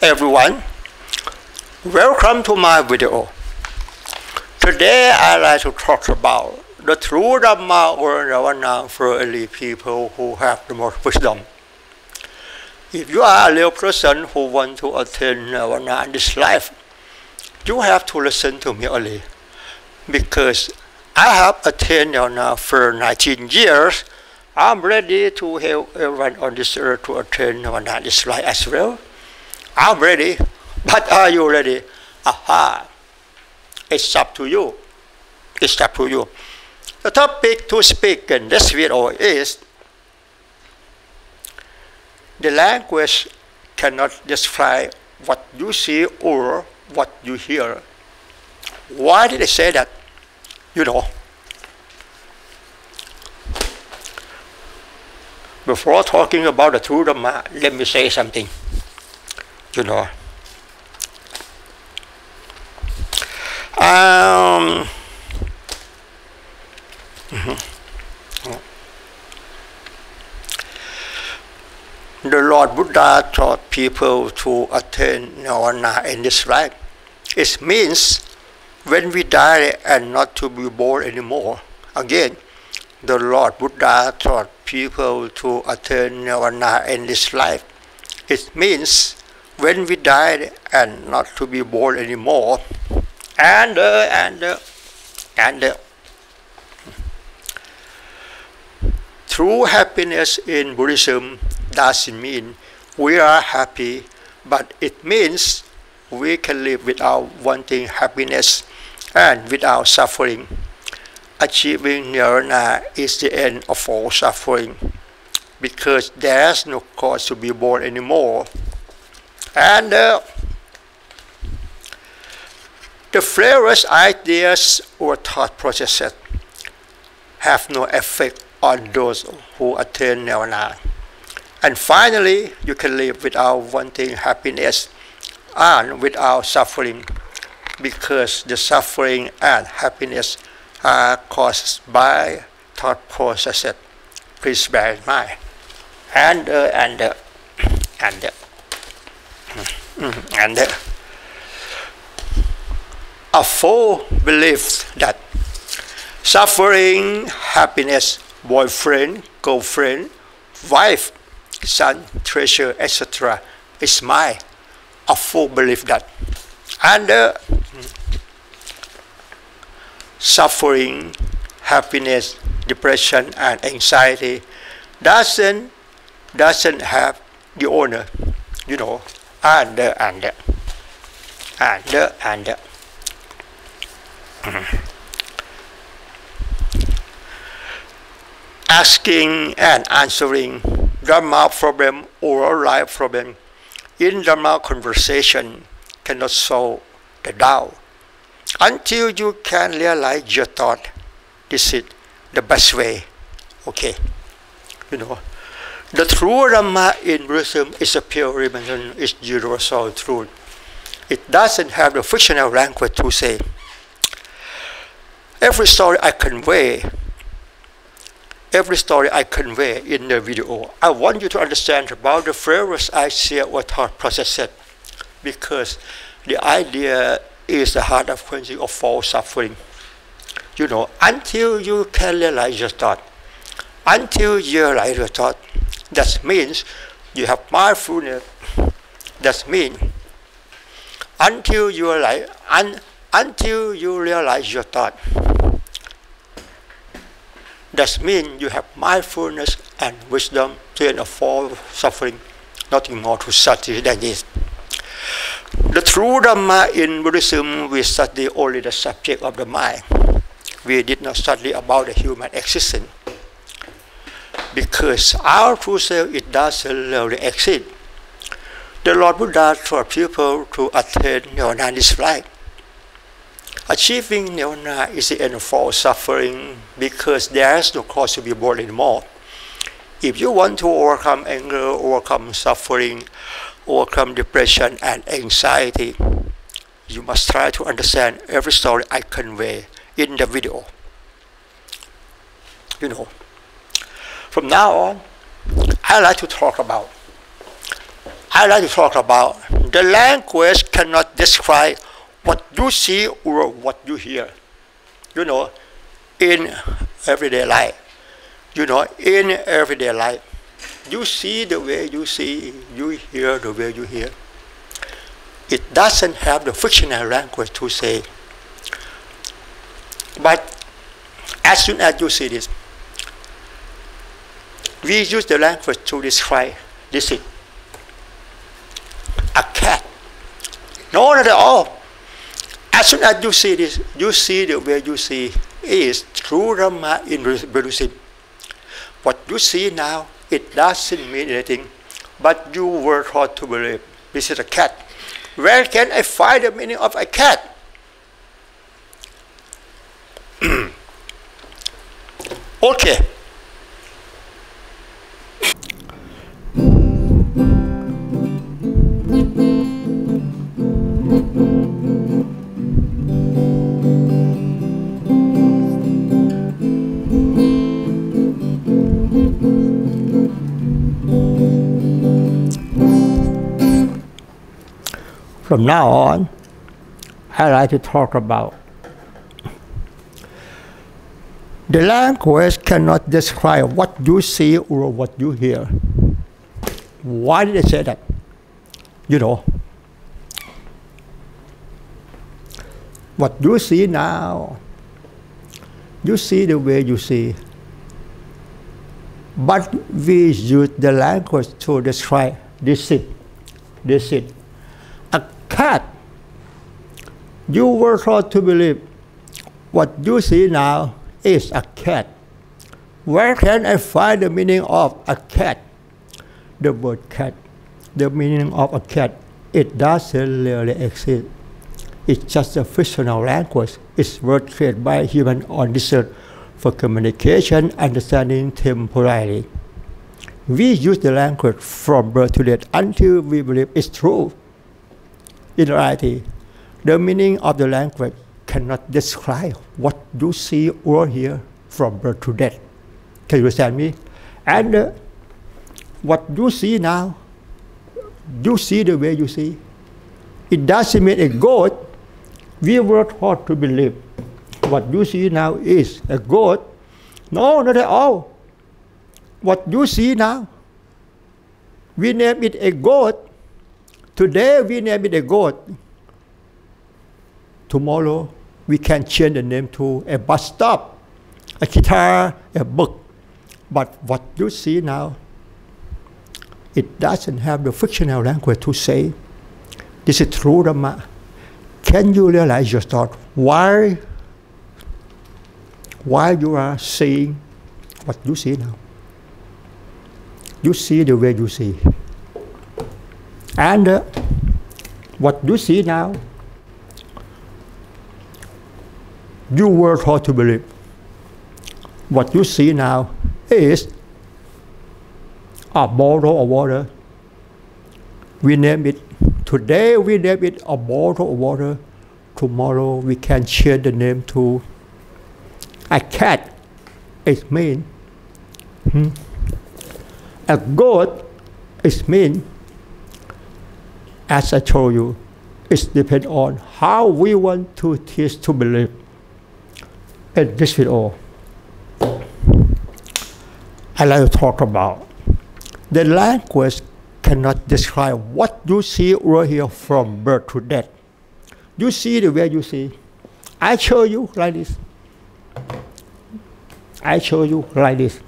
everyone, welcome to my video. Today I'd like to talk about the true Dhamma or Nirvana for only people who have the most wisdom. If you are a real person who want to attain Nirvana in this life, you have to listen to me only, because I have attained Nirvana for 19 years. I'm ready to help everyone on this earth to attain Nirvana in this life as well. I'm ready, but are you ready? Aha! It's up to you. It's up to you. The topic to speak in this video is the language cannot describe what you see or what you hear. Why did I say that? You know, before talking about the true Dhamma, let me say something. You know, the Lord Buddha taught people to attain Nirvana in this life. It means when we die and not to be born anymore. Again, the Lord Buddha taught people to attain Nirvana in this life. It means when we die and not to be born anymore. And true happiness in Buddhism doesn't mean we are happy, but it means we can live without wanting happiness and without suffering. Achieving Nirvana is the end of all suffering, because there's no cause to be born anymore. And the various ideas or thought processes have no effect on those who attain Nirvana. And finally, you can live without wanting happiness and without suffering, because the suffering and happiness are caused by thought processes. Please bear in mind. And a full belief that suffering, happiness, boyfriend, girlfriend, wife, son, treasure, etc. is mine. A full belief that. And suffering, happiness, depression, and anxiety doesn't have the owner, you know. Asking and answering Dhamma problem or life problem in Dhamma conversation cannot solve the doubt until you can realize your thought. This is the best way. Okay, you know, the true Dhamma in Buddhism is a pure religion, is universal truth. It doesn't have the fictional language to say. Every story I convey in the video, I want you to understand about the various ideas or thought processes, because the idea is the heart of quenching of all suffering. You know, until you can realize your thought, until you realize your thought, that means you have mindfulness. That means until you realize your thought, that means you have mindfulness and wisdom to end of all suffering. Nothing more to study than this. The true Dhamma in Buddhism, we study only the subject of the mind. We did not study about the human existence, because our true self, it doesn't really exist. The Lord Buddha taught people to attain Nirvana in this life. Achieving Nirvana is the end of all suffering, because there is no cause to be born anymore. If you want to overcome anger, overcome suffering, overcome depression and anxiety, you must try to understand every story I convey in the video. You know, from now on, I like to talk about The language cannot describe what you see or what you hear. You know, in everyday life. You know, in everyday life. You see the way you see, you hear the way you hear. It doesn't have the fictional language to say. But as soon as you see this, we use the language to describe this thing. A cat. No, not at all. As soon as you see this, you see the way you see is true Dhamma in Buddhism. What you see now, it doesn't mean anything, but you were taught to believe this is a cat. Where can I find the meaning of a cat? Okay. From now on, I like to talk about the language cannot describe what you see or what you hear. Why did I say that? You know, what you see now, you see the way you see. But we use the language to describe this thing. This thing. A cat. You were taught to believe what you see now is a cat. Where can I find the meaning of a cat? The word cat. The meaning of a cat, it doesn't really exist. It's just a fictional language. It's word created by human on this earth for communication, understanding temporarily. We use the language from birth to death until we believe it's true. In reality, the meaning of the language cannot describe what you see or hear from birth to death. Can you understand me? And what you see now, you see the way you see. It doesn't mean a goat. We were taught to believe what you see now is a goat. No, not at all. What you see now, we name it a goat. Today we name it a goat. Tomorrow we can change the name to a bus stop, a guitar, a book. But what you see now, it doesn't have the fictional language to say, this is true Dhamma. Can you realize your thought? Why you are seeing what you see now? You see the way you see. And what you see now, you were taught to believe. What you see now is a bottle of water. We name it, today we name it a bottle of water. Tomorrow we can change the name to a cat. It means a goat. It means, as I told you, it depends on how we want to teach to believe. And this is all I like to talk about. The language cannot describe what you see or hear from birth to death. You see the way you see. I show you like this. I show you like this.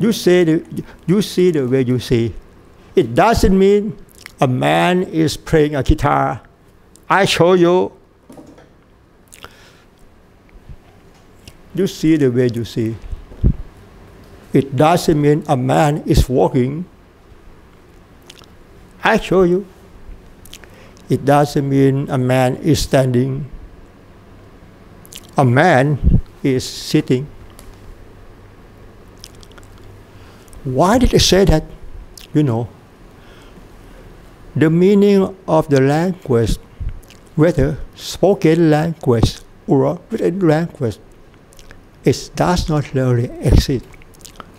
You see the way you see. It doesn't mean a man is playing a guitar. I show you. You see the way you see. It doesn't mean a man is walking. I show you. It doesn't mean a man is standing. A man is sitting. Why did I say that? You know, the meaning of the language whether spoken language or written language, it does not really exist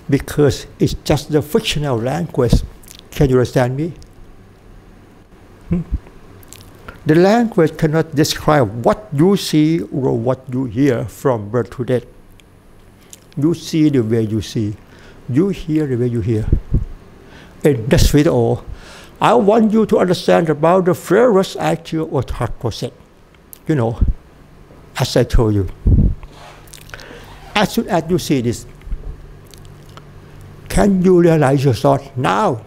because it's just the fictional language. Can you understand me? The language cannot describe what you see or what you hear from birth to death. You see the way you see. You hear the way you hear. In this video, I want you to understand about the first attitude or thought process. You know, as I told you, as soon as you see this, can you realize your thought now?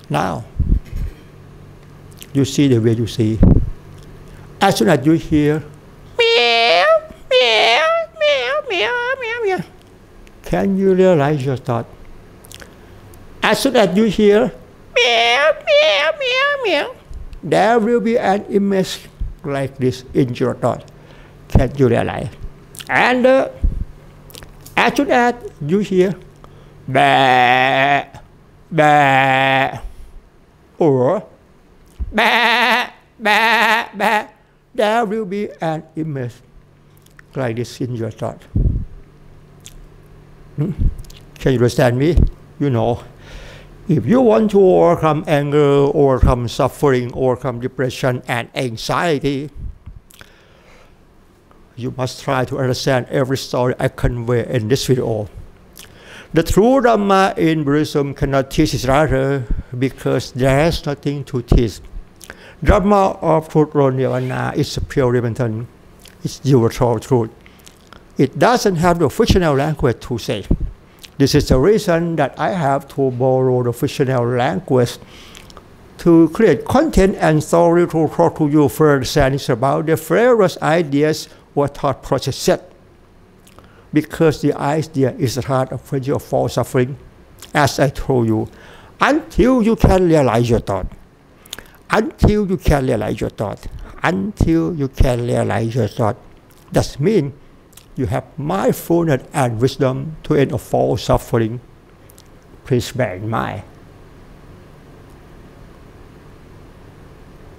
Now. You see the way you see. As soon as you hear, meow, meow, meow, meow, meow, meow, can you realize your thought? As soon as you hear, meow, meow, meow, meow, there will be an image like this in your thought. Can you realize? And as soon as you hear, bah, bah, or bah, bah, bah, there will be an image like this in your thought. Can you understand me? You know, if you want to overcome anger, overcome suffering, overcome depression and anxiety, you must try to understand every story I convey in this video. The true Dhamma in Buddhism cannot teach each other because there is nothing to teach. Dhamma of truth or Nirvana is pure repentance. It's universal truth. It doesn't have the fictional language to say. This is the reason that I have to borrow the fictional language to create content and story to talk to you further about the various ideas or thought processes. Because the idea is the heart of pleasure of false suffering, as I told you, until you can realize your thought. Until you can realize your thought. Until you can realize your thought. That means you have mindfulness and wisdom to end of false suffering. Please bear in mind.